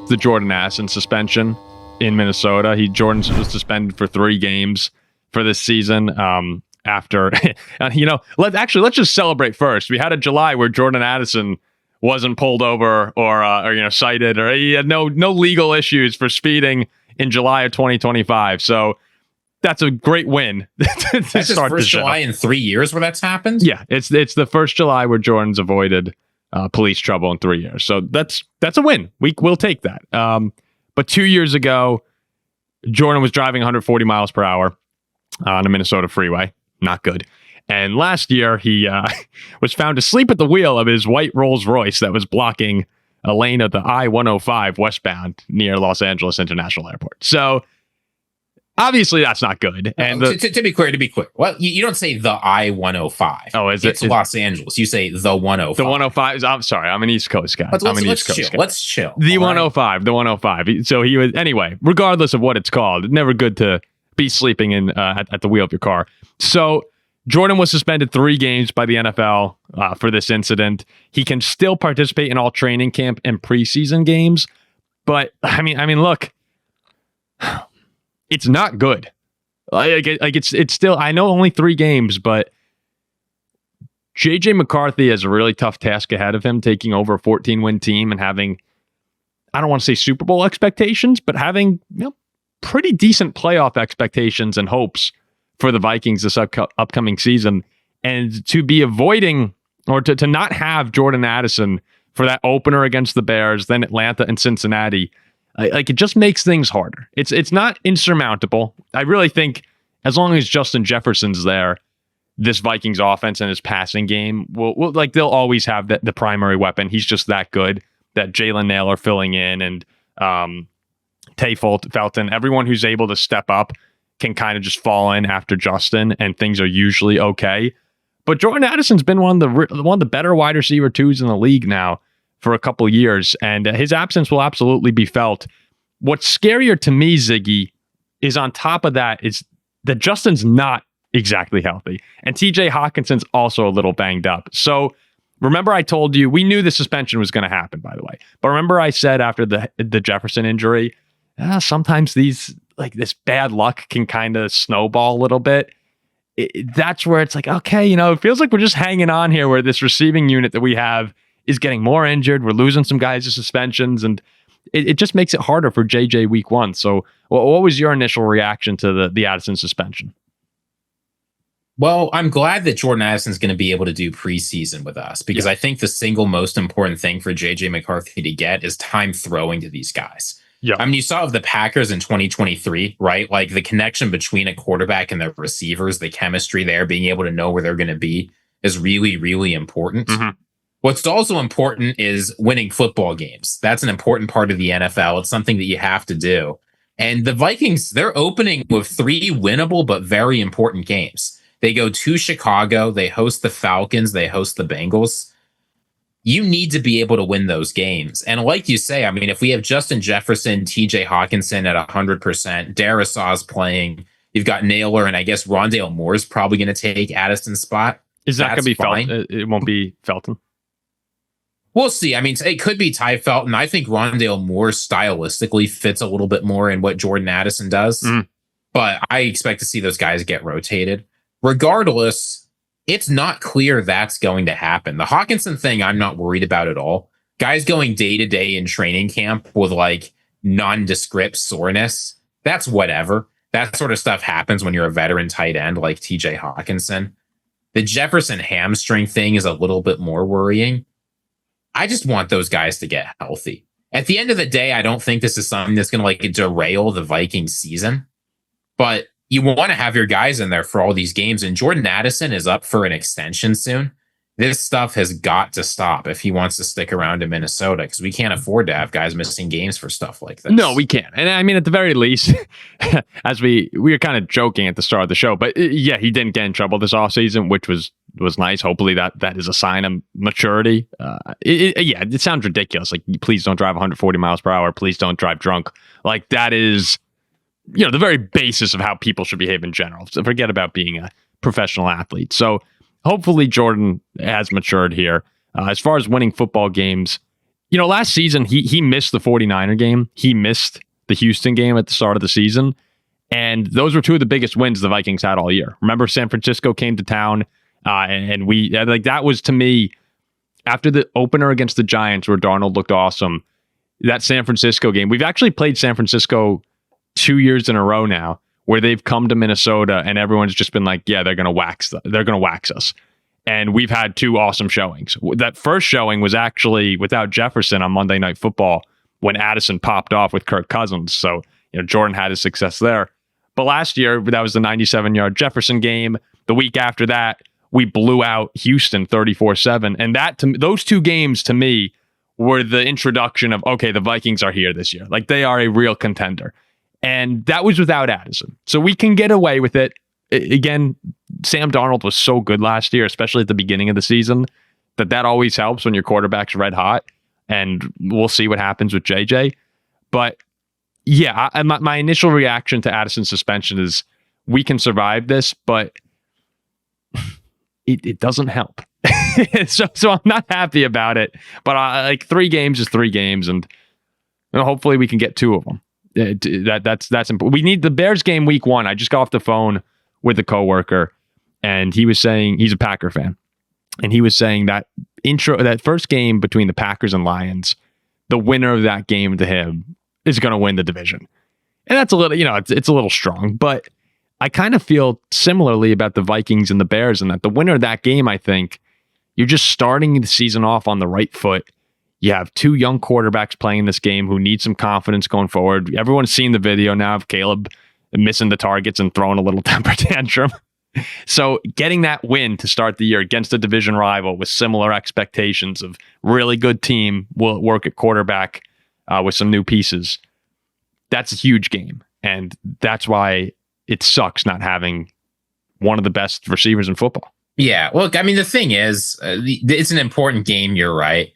the Jordan Addison suspension in Minnesota. Jordan was suspended for 3 games for this season. After, let's just celebrate first. We had a July where Jordan Addison wasn't pulled over or cited, or he had no legal issues for speeding in July of 2025. So that's a great win. That's his first July in 3 years where that's happened? Yeah, it's the first July where Jordan's avoided police trouble in 3 years. So that's a win. We'll take that. But 2 years ago, Jordan was driving 140 miles per hour on a Minnesota freeway. Not good. And last year, he was found asleep at the wheel of his white Rolls Royce that was blocking a lane of the I-105 westbound near Los Angeles International Airport. So obviously, that's not good. And to be clear, well, you don't say the I-105. Oh, it's Los Angeles. You say the 105. The 105 I'm sorry. I'm an East Coast guy. Let's chill. The 105. The 105. So he was, anyway, regardless of what it's called, never good to be sleeping in at the wheel of your car. So Jordan was suspended 3 games by the NFL for this incident. He can still participate in all training camp and preseason games. But I mean, look, it's not good. It's still, I know only 3 games, but JJ McCarthy has a really tough task ahead of him, taking over a 14-win team and having, I don't want to say Super Bowl expectations, but having pretty decent playoff expectations and hopes for the Vikings this upcoming season. And to be avoiding, or to not have Jordan Addison for that opener against the Bears, then Atlanta and Cincinnati, it just makes things harder. It's not insurmountable. I really think as long as Justin Jefferson's there, this Vikings offense and his passing game will they'll always have the primary weapon. He's just that good. That Jalen Nailor filling in and Tay Felton, everyone who's able to step up can kind of just fall in after Justin, and things are usually okay. But Jordan Addison's been one of the better wide receiver 2s in the league now for a couple years, and his absence will absolutely be felt. What's scarier to me, Ziggy, is on top of that is that Justin's not exactly healthy, and TJ Hawkinson's also a little banged up. So remember I told you, we knew the suspension was going to happen, by the way. But remember I said after the Jefferson injury, sometimes this bad luck can kind of snowball a little bit. That's where it's like, okay, it feels like we're just hanging on here where this receiving unit that we have is getting more injured. We're losing some guys to suspensions, and it just makes it harder for JJ week 1. So what was your initial reaction to the Addison suspension? Well, I'm glad that Jordan Addison is going to be able to do preseason with us, because I think the single most important thing for JJ McCarthy to get is time throwing to these guys. Yeah. I mean, you saw of the Packers in 2023, right? Like the connection between a quarterback and the receivers, the chemistry there, being able to know where they're going to be is really, really important. Mm-hmm. What's also important is winning football games. That's an important part of the NFL. It's something that you have to do. And the Vikings, they're opening with 3 winnable but very important games. They go to Chicago, they host the Falcons, they host the Bengals. You need to be able to win those games. And like you say, I mean, if we have Justin Jefferson, TJ Hawkinson at 100%, Darrisaw's playing, you've got Nailor, and I guess Rondale Moore's probably going to take Addison's spot. Is that going to be Felton? It won't be Felton? We'll see. I mean, it could be Ty Felton. I think Rondale Moore stylistically fits a little bit more in what Jordan Addison does. But I expect to see those guys get rotated. Regardless, it's not clear that's going to happen. The Hawkinson thing, I'm not worried about at all. Guys going day to day in training camp with like nondescript soreness, that's whatever. That sort of stuff happens when you're a veteran tight end like TJ Hawkinson. The Jefferson hamstring thing is a little bit more worrying. I just want those guys to get healthy. At the end of the day, I don't think this is something that's going to like derail the Vikings season, but you want to have your guys in there for all these games. And Jordan Addison is up for an extension soon. This stuff has got to stop if he wants to stick around in Minnesota, because we can't afford to have guys missing games for stuff like this. No, we can't. And I mean, at the very least, as we were kind of joking at the start of the show, but yeah, he didn't get in trouble this offseason, which was nice. Hopefully that is a sign of maturity. It sounds ridiculous. Like, please don't drive 140 miles per hour. Please don't drive drunk. Like, that is, the very basis of how people should behave in general. So forget about being a professional athlete. So hopefully Jordan has matured here. As far as winning football games, last season, he missed the 49er game. He missed the Houston game at the start of the season. And those were two of the biggest wins the Vikings had all year. Remember, San Francisco came to town, and we that was, to me, after the opener against the Giants where Darnold looked awesome, that San Francisco game. We've actually played San Francisco 2 years in a row now, where they've come to Minnesota and everyone's just been like, yeah, they're gonna wax us. And we've had two awesome showings. That first showing was actually without Jefferson on Monday Night Football when Addison popped off with Kirk Cousins. So, Jordan had his success there. But last year, that was the 97-yard Jefferson game. The week after that, we blew out Houston 34-7. And those two games, to me, were the introduction of, okay, the Vikings are here this year. Like, they are a real contender. And that was without Addison. So we can get away with it. Again, Sam Darnold was so good last year, especially at the beginning of the season, that always helps when your quarterback's red hot. And we'll see what happens with JJ. But yeah, my initial reaction to Addison's suspension is we can survive this, but it doesn't help. so I'm not happy about it. But 3 games is 3 games, and hopefully we can get 2 of them. That's important. We need the Bears game week 1. I just got off the phone with a coworker, and he was saying he's a Packer fan, and he was saying that first game between the Packers and Lions, the winner of that game to him is going to win the division. And that's a little, it's a little strong, but I kind of feel similarly about the Vikings and the Bears, and that the winner of that game, I think, you're just starting the season off on the right foot. You have 2 young quarterbacks playing this game who need some confidence going forward. Everyone's seen the video now of Caleb missing the targets and throwing a little temper tantrum. So getting that win to start the year against a division rival with similar expectations of really good team will work at quarterback with some new pieces, that's a huge game. And that's why it sucks not having one of the best receivers in football. Yeah. Well, I mean, the thing is, it's an important game. You're right.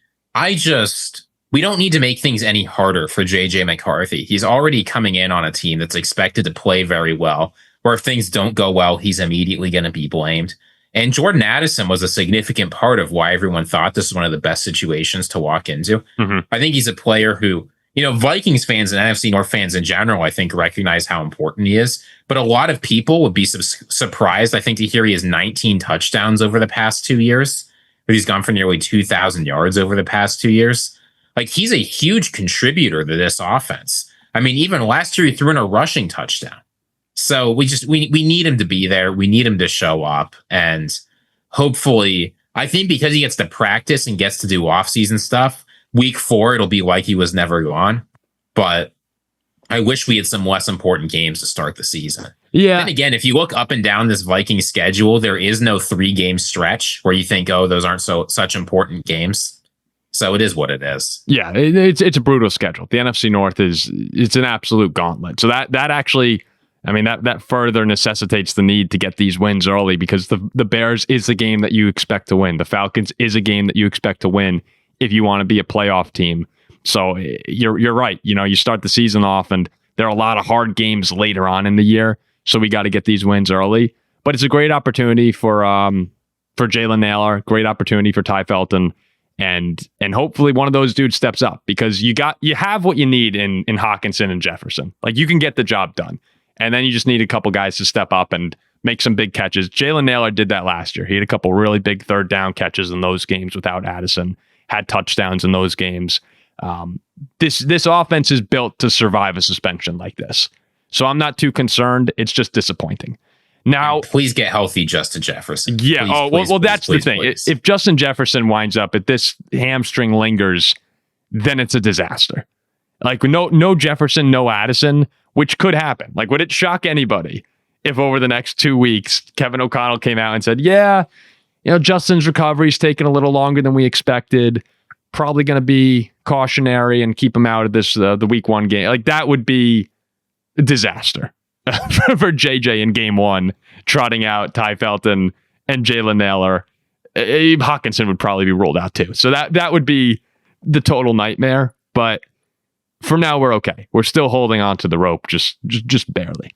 We don't need to make things any harder for JJ McCarthy. He's already coming in on a team that's expected to play very well, where if things don't go well, he's immediately going to be blamed. And Jordan Addison was a significant part of why everyone thought this was one of the best situations to walk into. Mm-hmm. I think he's a player who, Vikings fans and NFC North fans in general, I think, recognize how important he is. But a lot of people would be surprised, I think, to hear he has 19 touchdowns over the past 2 years. But he's gone for nearly 2,000 yards over the past 2 years. Like, he's a huge contributor to this offense. I mean, even last year, he threw in a rushing touchdown. So we need him to be there. We need him to show up. And hopefully, I think because he gets to practice and gets to do off-season stuff, week 4, it'll be like he was never gone. But I wish we had some less important games to start the season. Yeah. And again, if you look up and down this Viking schedule, there is no 3-game stretch where you think, oh, those aren't such important games. So it is what it is. Yeah, it's a brutal schedule. The NFC North it's an absolute gauntlet. So that actually, I mean, that further necessitates the need to get these wins early, because the Bears is the game that you expect to win. The Falcons is a game that you expect to win if you want to be a playoff team. So you're right. You start the season off, and there are a lot of hard games later on in the year. So we got to get these wins early. But it's a great opportunity for Jalen Nailor, great opportunity for Ty Felton. And hopefully one of those dudes steps up, because you have what you need in Hockenson and Jefferson. Like, you can get the job done. And then you just need a couple guys to step up and make some big catches. Jalen Nailor did that last year. He had a couple really big 3rd down catches in those games without Addison, had touchdowns in those games. This offense is built to survive a suspension like this. So I'm not too concerned. It's just disappointing. Now, please get healthy, Justin Jefferson. Yeah. Please, that's the thing. Please. If Justin Jefferson winds up, if this hamstring lingers, then it's a disaster. Like, no Jefferson, no Addison, which could happen. Like, would it shock anybody if over the next 2 weeks, Kevin O'Connell came out and said, yeah, Justin's recovery's taking a little longer than we expected. Probably going to be cautionary and keep him out of this the week 1 game. Like, that would be a disaster. For JJ in game 1, trotting out Ty Felton and Jalen Nailor. Hockenson would probably be ruled out too. So that would be the total nightmare. But for now, we're okay. We're still holding on to the rope, just barely.